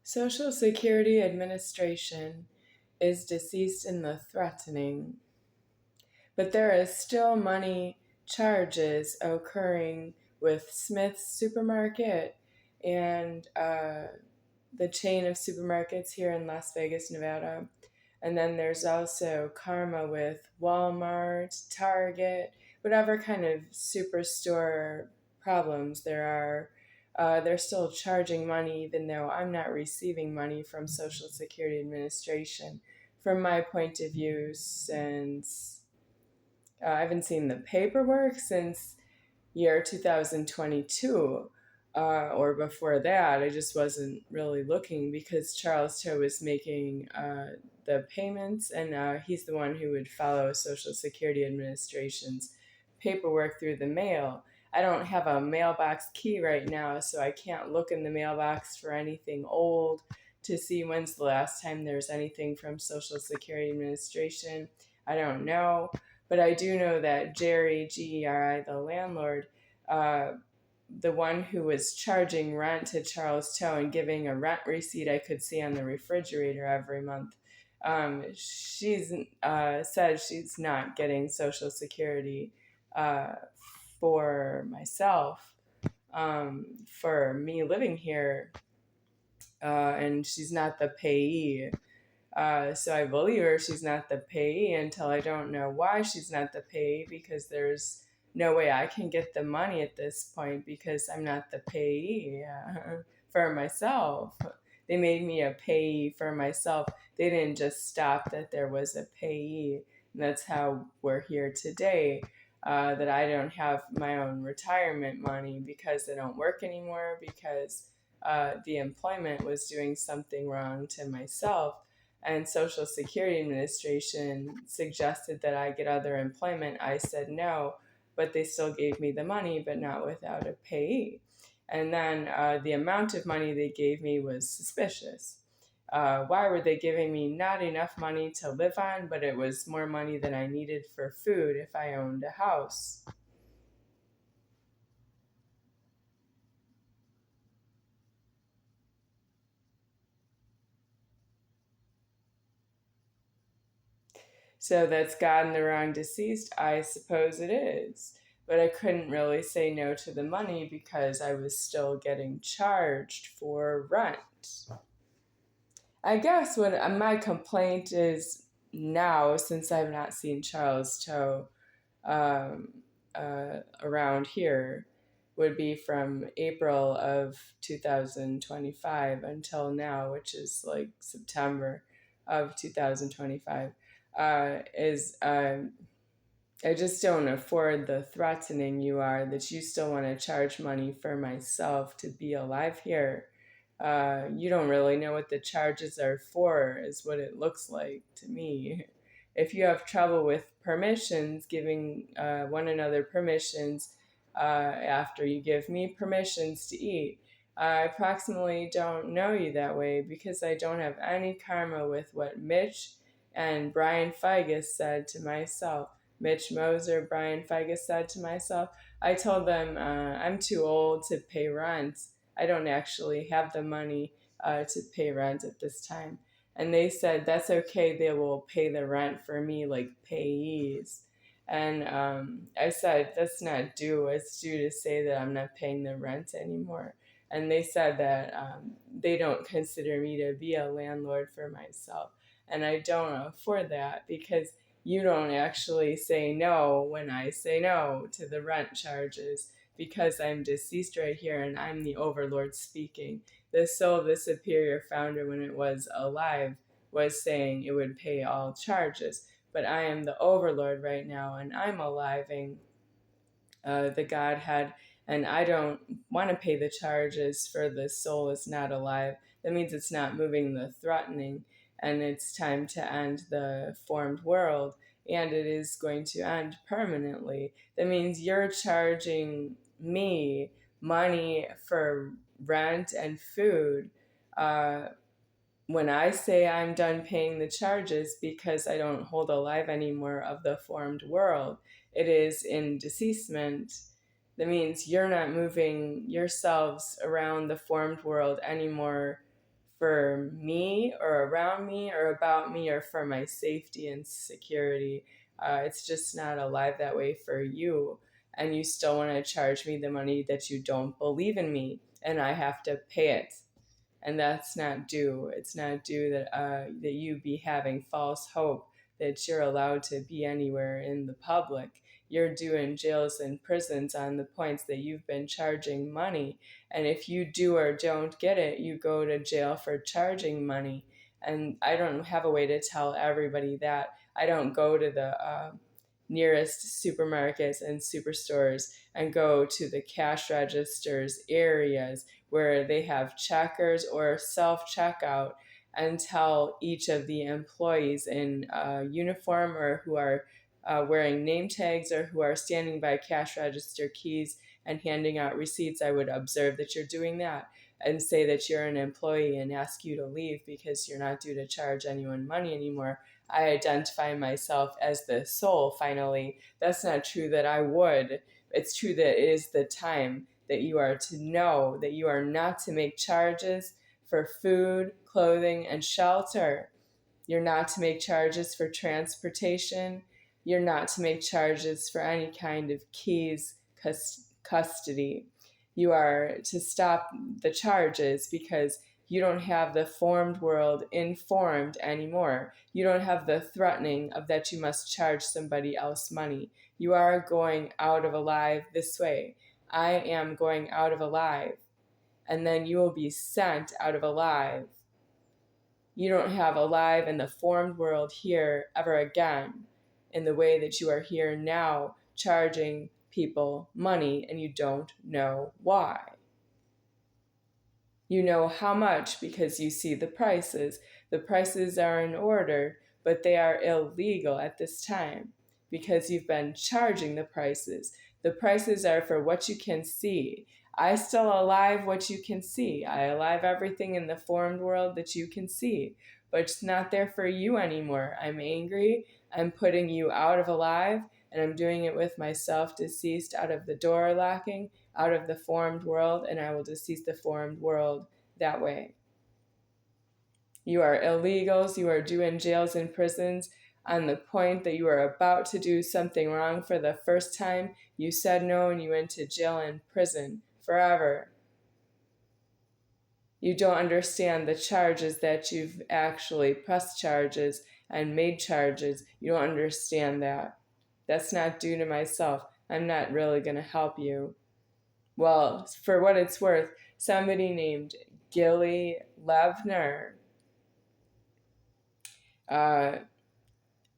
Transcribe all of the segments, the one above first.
Social Security Administration is deceased in the threatening, but there is still money charges occurring with Smith's Supermarket and the chain of supermarkets here in Las Vegas, Nevada. And then there's also karma with Walmart, Target, whatever kind of superstore problems there are. They're still charging money even though I'm not receiving money from Social Security Administration. From my point of view, since I haven't seen the paperwork since year 2022, or before that. I just wasn't really looking because Charles Toe was making the payments, and he's the one who would follow Social Security Administration's paperwork through the mail. I don't have a mailbox key right now, so I can't look in the mailbox for anything old to see when's the last time there's anything from Social Security Administration. I don't know. But I do know that Jerry, Geri, the landlord, the one who was charging rent to Charles Toe and giving a rent receipt I could see on the refrigerator every month, she's said she's not getting Social Security for myself, for me living here, and she's not the payee. So I believe her, she's not the payee until I don't know why she's not the payee, because there's no way I can get the money at this point because I'm not the payee for myself. They made me a payee for myself. They didn't just stop that there was a payee. And that's how we're here today, that I don't have my own retirement money because I don't work anymore, because the employment was doing something wrong to myself. And Social Security Administration suggested that I get other employment. I said no, but they still gave me the money, but not without a payee. And then the amount of money they gave me was suspicious. Why were they giving me not enough money to live on, but it was more money than I needed for food if I owned a house? So that's gotten the wrong deceased? I suppose it is. But I couldn't really say no to the money because I was still getting charged for rent. I guess what my complaint is now, since I've not seen Charles Toe um, around here, would be from April of 2025 until now, which is like September of 2025, is I just don't afford the threatening you are, that you still want to charge money for myself to be alive here. You don't really know what the charges are for, is what it looks like to me. If you have trouble with permissions, giving one another permissions after you give me permissions to eat, I approximately don't know you that way because I don't have any karma with what Mitch and Brian Figus said to myself. Mitch Moser, Brian Figus said to myself. I told them I'm too old to pay rent. I don't actually have the money to pay rent at this time. And they said, that's okay, they will pay the rent for me like payees. And I said, that's not due. It's due to say that I'm not paying the rent anymore. And they said that they don't consider me to be a landlord for myself. And I don't afford that because you don't actually say no when I say no to the rent charges, because I'm deceased right here and I'm the overlord speaking. The soul of the superior founder, when it was alive, was saying it would pay all charges. But I am the overlord right now and I'm aliving the Godhead, and I don't want to pay the charges for the soul is not alive. That means it's not moving the threatening, and it's time to end the formed world, and it is going to end permanently. That means you're charging me money for rent and food when I say I'm done paying the charges because I don't hold alive anymore of the formed world. It is in deceasement. That means you're not moving yourselves around the formed world anymore for me or around me or about me or for my safety and security. It's just not alive that way for you. And you still want to charge me the money that you don't believe in me, and I have to pay it. And that's not due. It's not due that you be having false hope that you're allowed to be anywhere in the public. You're due in jails and prisons on the points that you've been charging money. And if you do or don't get it, you go to jail for charging money. And I don't have a way to tell everybody that. I don't go to the nearest supermarkets and superstores and go to the cash registers areas where they have checkers or self-checkout and tell each of the employees in uniform or who are wearing name tags or who are standing by cash register keys and handing out receipts. I would observe that you're doing that and say that you're an employee and ask you to leave because you're not due to charge anyone money anymore. I identify myself as the soul, finally. That's not true that I would. It's true that it is the time that you are to know that you are not to make charges for food, clothing, and shelter. You're not to make charges for transportation. You're not to make charges for any kind of keys custody. You are to stop the charges because you don't have the formed world informed anymore. You don't have the threatening of that you must charge somebody else money. You are going out of alive this way. I am going out of alive. And then you will be sent out of alive. You don't have alive in the formed world here ever again in the way that you are here now, charging people money and you don't know why. You know how much because you see the prices. The prices are in order, but they are illegal at this time because you've been charging the prices. The prices are for what you can see. I still alive what you can see. I alive everything in the formed world that you can see, but it's not there for you anymore. I'm angry. I'm putting you out of alive, and I'm doing it with myself deceased out of the door locking, out of the formed world, and I will decease the formed world that way. You are illegals. You are due in jails and prisons on the point that you are about to do something wrong for the first time. You said no and you went to jail and prison forever. You don't understand the charges that you've actually pressed charges and made charges. You don't understand that. That's not due to myself. I'm not really going to help you. Well, for what it's worth, somebody named Gilly Levner,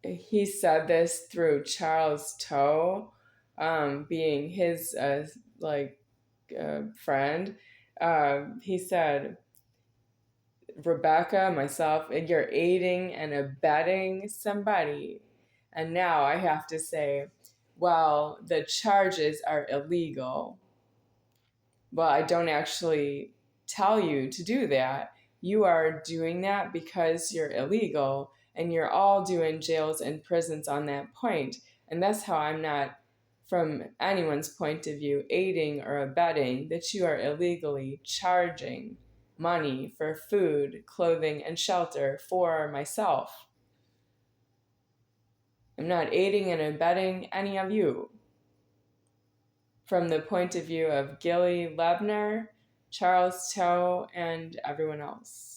he said this through Charles Toe, being his friend. He said, Rebecca, myself, you're aiding and abetting somebody. And now I have to say, well, the charges are illegal. Well, I don't actually tell you to do that. You are doing that because you're illegal, and you're all doing jails and prisons on that point. And that's how I'm not, from anyone's point of view, aiding or abetting that you are illegally charging money for food, clothing, and shelter for myself. I'm not aiding and abetting any of you. From the point of view of Gilly Levner, Charles Toe, and everyone else.